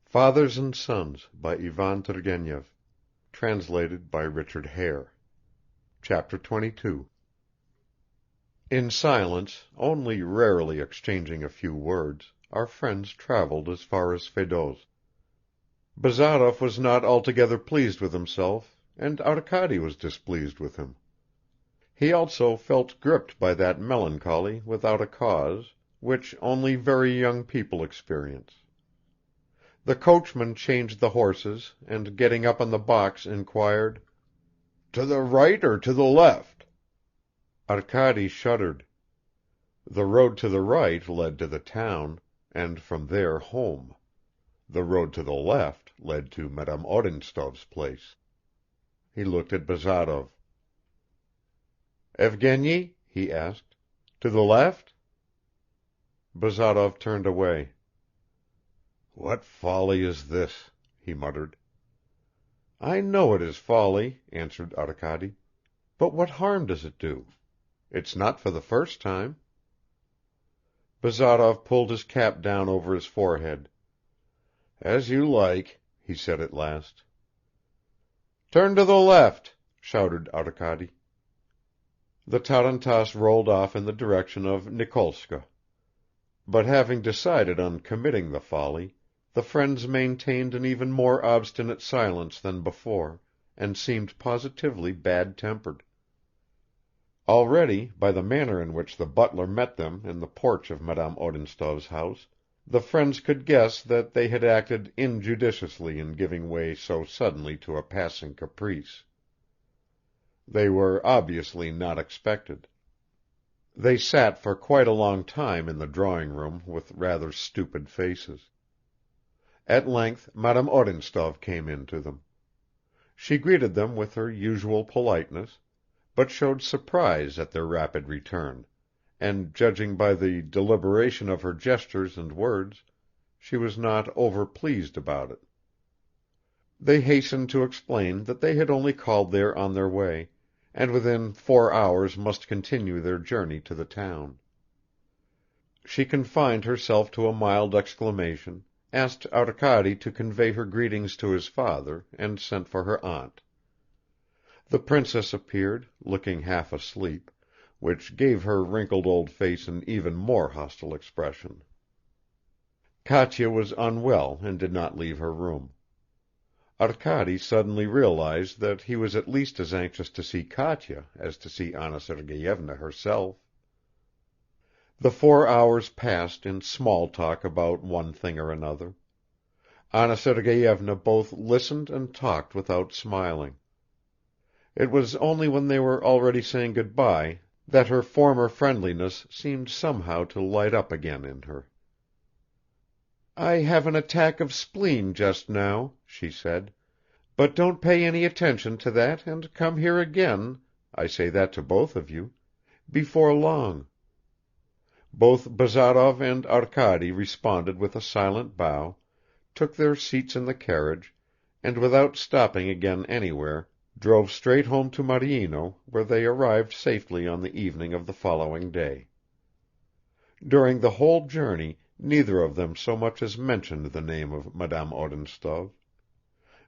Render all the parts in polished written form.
Fathers and Sons by Ivan Turgenev. Translated by Richard Hare. Chapter 22. In silence, only rarely exchanging a few words, our friends traveled as far as Fedot's. Bazarov was not altogether pleased with himself, and Arkady was displeased with him. He also felt gripped by that melancholy without a cause, which only very young people experience. The coachman changed the horses and, getting up on the box, inquired, "To the right or to the left?" Arkady shuddered. The road to the right led to the town, and from there home. The road to the left led to Madame Odintsov's place. He looked at Bazarov. "Evgeny," he asked, "to the left?" Bazarov turned away. "What folly is this?" he muttered. "I know it is folly," answered Arkady. "But what harm does it do? It's not for the first time." Bazarov pulled his cap down over his forehead. "As you like," he said at last. "Turn to the left," shouted Arkady. The tarantass rolled off in the direction of Nikolska. But having decided on committing the folly, the friends maintained an even more obstinate silence than before, and seemed positively bad-tempered. Already, by the manner in which the butler met them in the porch of Madame Odintsov's house, the friends could guess that they had acted injudiciously in giving way so suddenly to a passing caprice. They were obviously not expected. They sat for quite a long time in the drawing-room with rather stupid faces. At length Madame Odintsov came in to them. She greeted them with her usual politeness, but showed surprise at their rapid return, and judging by the deliberation of her gestures and words, she was not over-pleased about it. They hastened to explain that they had only called there on their way, and within 4 hours must continue their journey to the town. She confined herself to a mild exclamation, asked Arkady to convey her greetings to his father, and sent for her aunt. The princess appeared, looking half asleep, which gave her wrinkled old face an even more hostile expression. Katya was unwell and did not leave her room. Arkady suddenly realized that he was at least as anxious to see Katya as to see Anna Sergeyevna herself. The 4 hours passed in small talk about one thing or another. Anna Sergeyevna both listened and talked without smiling. It was only when they were already saying good-bye that her former friendliness seemed somehow to light up again in her. "I have an attack of spleen just now," she said, "but don't pay any attention to that and come here again, I say that to both of you, before long." Both Bazarov and Arkady responded with a silent bow, took their seats in the carriage, and without stopping again anywhere, drove straight home to Marino, where they arrived safely on the evening of the following day. During the whole journey neither of them so much as mentioned the name of Madame Odintsov.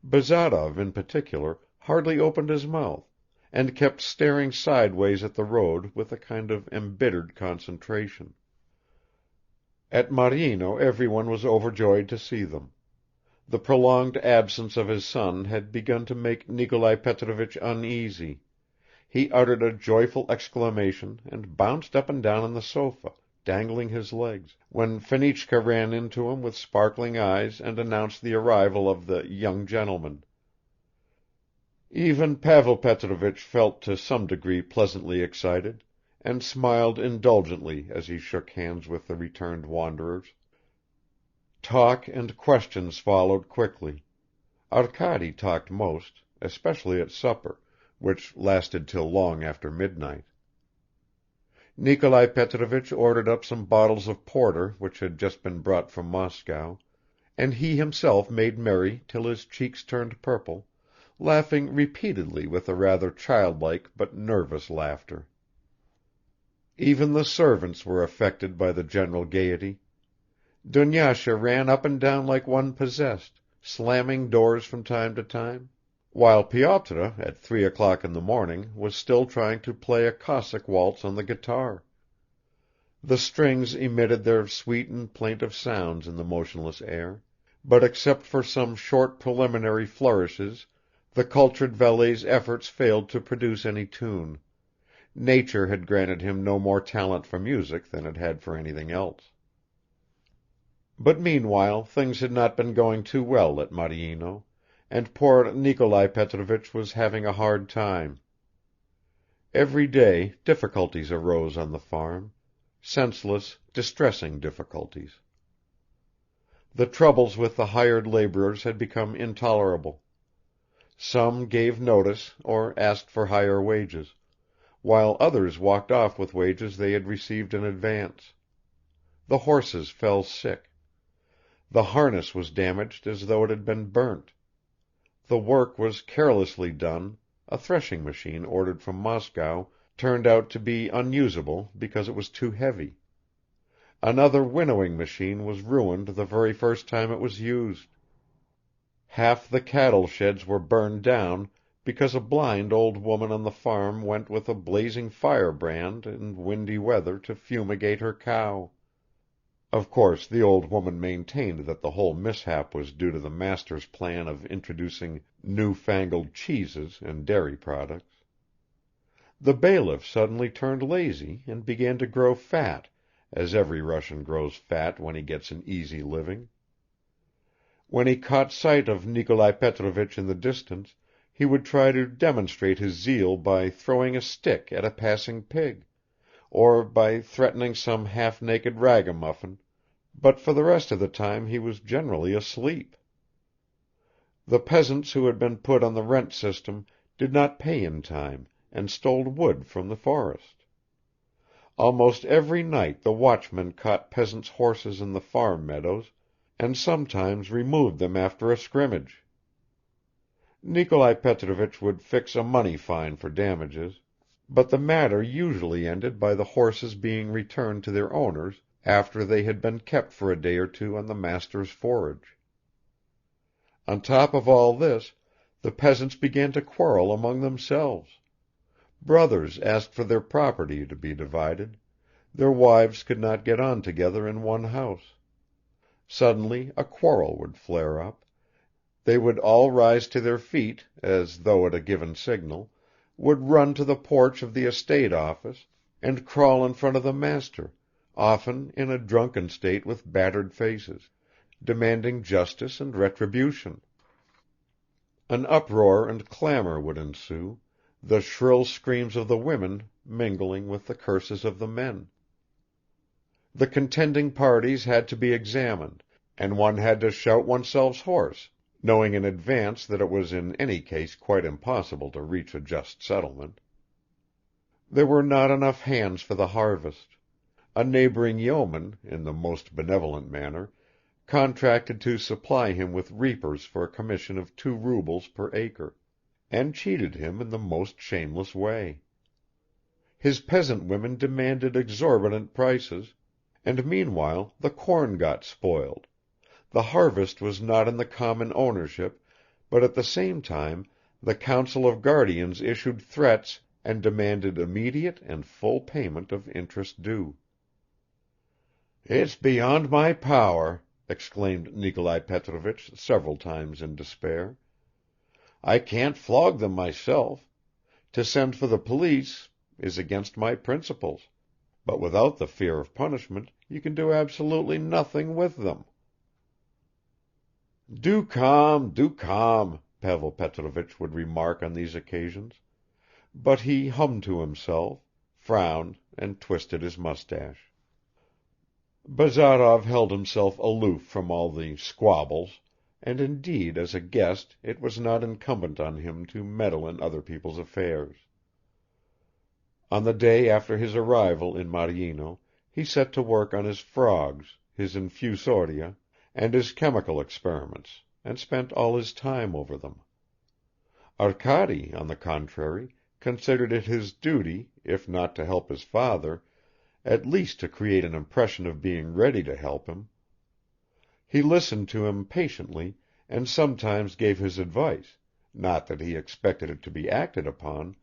Bazarov, in particular, hardly opened his mouth, and kept staring sideways at the road with a kind of embittered concentration. At Marino everyone was overjoyed to see them. The prolonged absence of his son had begun to make Nikolai Petrovich uneasy. He uttered a joyful exclamation and bounced up and down on the sofa, dangling his legs, when Fenichka ran in to him with sparkling eyes and announced the arrival of the "young gentleman." Even Pavel Petrovich felt to some degree pleasantly excited, and smiled indulgently as he shook hands with the returned wanderers. Talk and questions followed quickly. Arkady talked most, especially at supper, which lasted till long after midnight. Nikolai Petrovich ordered up some bottles of porter which had just been brought from Moscow, and he himself made merry till his cheeks turned purple, laughing repeatedly with a rather childlike but nervous laughter. Even the servants were affected by the general gaiety. Dunyasha ran up and down like one possessed, slamming doors from time to time, while Pyotr at 3 o'clock in the morning was still trying to play a Cossack waltz on the guitar. The strings emitted their sweet and plaintive sounds in the motionless air, but except for some short preliminary flourishes the cultured valet's efforts failed to produce any tune. Nature had granted him no more talent for music than it had for anything else. But meanwhile things had not been going too well at Marino, and poor Nikolai Petrovich was having a hard time. Every day difficulties arose on the farm, senseless, distressing difficulties. The troubles with the hired laborers had become intolerable. Some gave notice or asked for higher wages, while others walked off with wages they had received in advance. The horses fell sick. The harness was damaged as though it had been burnt. The work was carelessly done, a threshing machine ordered from Moscow turned out to be unusable because it was too heavy. Another winnowing machine was ruined the very first time it was used. Half the cattle sheds were burned down because a blind old woman on the farm went with a blazing firebrand in windy weather to fumigate her cow. Of course the old woman maintained that the whole mishap was due to the master's plan of introducing new-fangled cheeses and dairy products. The bailiff suddenly turned lazy and began to grow fat, as every Russian grows fat when he gets an easy living. When he caught sight of Nikolai Petrovich in the distance, he would try to demonstrate his zeal by throwing a stick at a passing pig, or by threatening some half-naked ragamuffin, but for the rest of the time he was generally asleep. The peasants who had been put on the rent system did not pay in time and stole wood from the forest. Almost every night the watchmen caught peasants' horses in the farm meadows and sometimes removed them after a scrimmage. Nikolai Petrovich would fix a money fine for damages, but the matter usually ended by the horses being returned to their owners after they had been kept for a day or two on the master's forage. On top of all this, the peasants began to quarrel among themselves. Brothers asked for their property to be divided, their wives could not get on together in one house. Suddenly a quarrel would flare up. They would all rise to their feet, as though at a given signal, would run to the porch of the estate office, and crawl in front of the master, often in a drunken state with battered faces, demanding justice and retribution. An uproar and clamor would ensue, the shrill screams of the women mingling with the curses of the men. The contending parties had to be examined, and one had to shout oneself hoarse, knowing in advance that it was in any case quite impossible to reach a just settlement. There were not enough hands for the harvest. A neighboring yeoman, in the most benevolent manner, contracted to supply him with reapers for a commission of 2 rubles per acre, and cheated him in the most shameless way. His peasant women demanded exorbitant prices, and meanwhile the corn got spoiled. The harvest was not in the common ownership, but at the same time the Council of Guardians issued threats and demanded immediate and full payment of interest due. "It's beyond my power," exclaimed Nikolai Petrovich several times in despair. "I can't flog them myself. To send for the police is against my principles, but without the fear of punishment you can do absolutely nothing with them." Do calm," Pavel Petrovich would remark on these occasions, but he hummed to himself, frowned and twisted his mustache. Bazarov held himself aloof from all the squabbles, and indeed as a guest it was not incumbent on him to meddle in other people's affairs. On the day after his arrival in Marino he set to work on his frogs, his infusoria, and his chemical experiments, and spent all his time over them. Arkady, on the contrary, considered it his duty, if not to help his father, at least to create an impression of being ready to help him. He listened to him patiently and sometimes gave his advice, not that he expected it to be acted upon,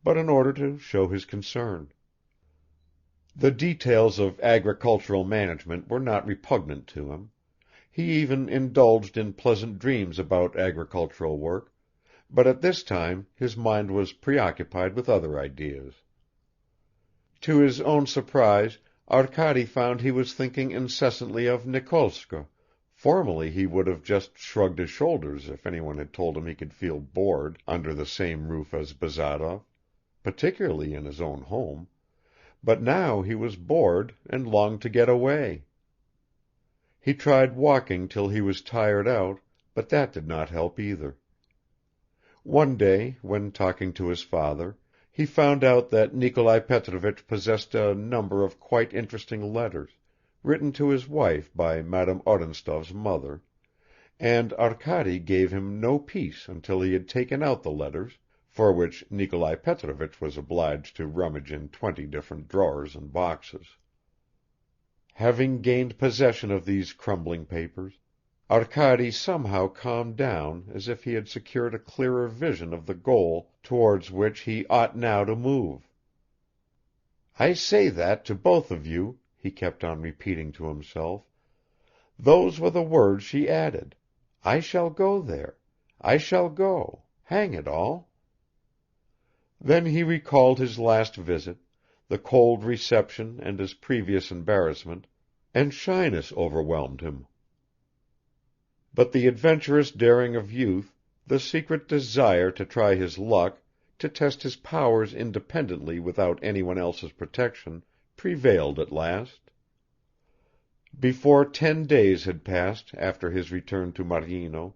but in order to show his concern. The details of agricultural management were not repugnant to him; he even indulged in pleasant dreams about agricultural work, but at this time his mind was preoccupied with other ideas. To his own surprise Arkady found he was thinking incessantly of Nikolskoe. Formerly he would have just shrugged his shoulders if anyone had told him he could feel bored under the same roof as Bazarov, particularly in his own home, but now he was bored and longed to get away. He tried walking till he was tired out, but that did not help either. One day, when talking to his father, he found out that Nikolai Petrovich possessed a number of quite interesting letters, written to his wife by Madame Odintsov's mother, and Arkady gave him no peace until he had taken out the letters, for which Nikolai Petrovich was obliged to rummage in 20 different drawers and boxes. Having gained possession of these crumbling papers, Arkady somehow calmed down as if he had secured a clearer vision of the goal towards which he ought now to move. "I say that to both of you," he kept on repeating to himself. "Those were the words she added. I shall go there. I shall go. Hang it all." Then he recalled his last visit, the cold reception and his previous embarrassment, and shyness overwhelmed him. But the adventurous daring of youth, the secret desire to try his luck, to test his powers independently without anyone else's protection, prevailed at last. Before 10 days had passed after his return to Marino,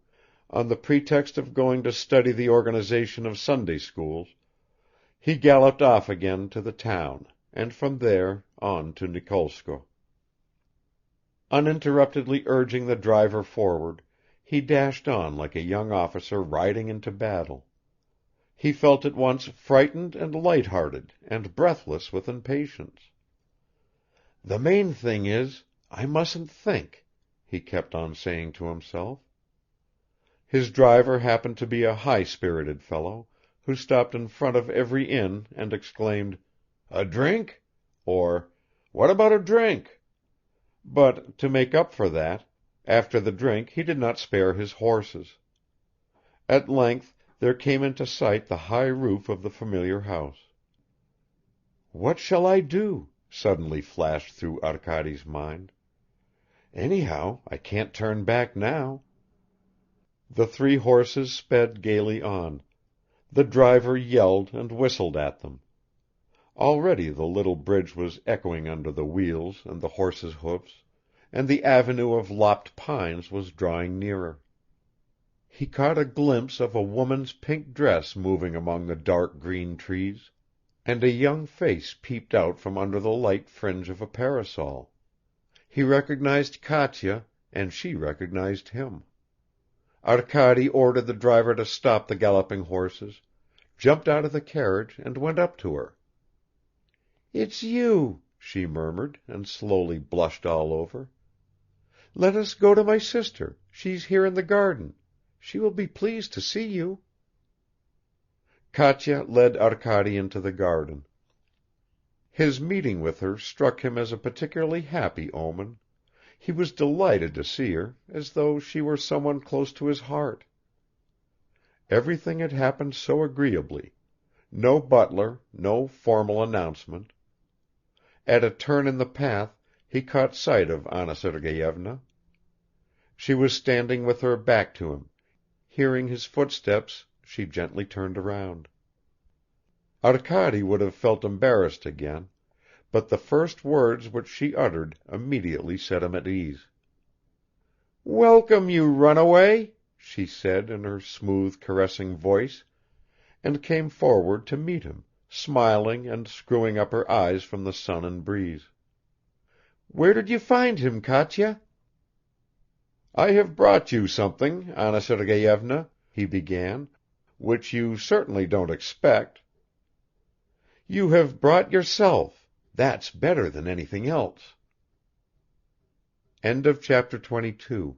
on the pretext of going to study the organization of Sunday schools, he galloped off again to the town, and from there on to Nikolskoe. Uninterruptedly urging the driver forward, he dashed on like a young officer riding into battle. He felt at once frightened and light-hearted and breathless with impatience. "The main thing is, I mustn't think," he kept on saying to himself. His driver happened to be a high-spirited fellow, who stopped in front of every inn and exclaimed, "A drink?" or "What about a drink?" But, to make up for that, after the drink he did not spare his horses. At length there came into sight the high roof of the familiar house. "What shall I do?" suddenly flashed through Arkady's mind. "Anyhow, I can't turn back now." The 3 horses sped gaily on. The driver yelled and whistled at them. Already the little bridge was echoing under the wheels and the horses' hoofs, and the avenue of lopped pines was drawing nearer. He caught a glimpse of a woman's pink dress moving among the dark green trees, and a young face peeped out from under the light fringe of a parasol. He recognized Katya, and she recognized him. Arkady ordered the driver to stop the galloping horses, jumped out of the carriage and went up to her. "It's you," she murmured, and slowly blushed all over. "Let us go to my sister, she's here in the garden. She will be pleased to see you." Katya led Arkady into the garden. His meeting with her struck him as a particularly happy omen. He was delighted to see her, as though she were someone close to his heart. Everything had happened so agreeably; no butler, no formal announcement. At a turn in the path he caught sight of Anna Sergeyevna. She was standing with her back to him; hearing his footsteps, she gently turned around. Arkady would have felt embarrassed again, but the first words which she uttered immediately set him at ease. "Welcome, you runaway," she said in her smooth caressing voice, and came forward to meet him, smiling and screwing up her eyes from the sun and breeze. "Where did you find him, Katya?" "I have brought you something, Anna Sergeyevna," he began, "which you certainly don't expect." "You have brought yourself; that's better than anything else." Chapter 23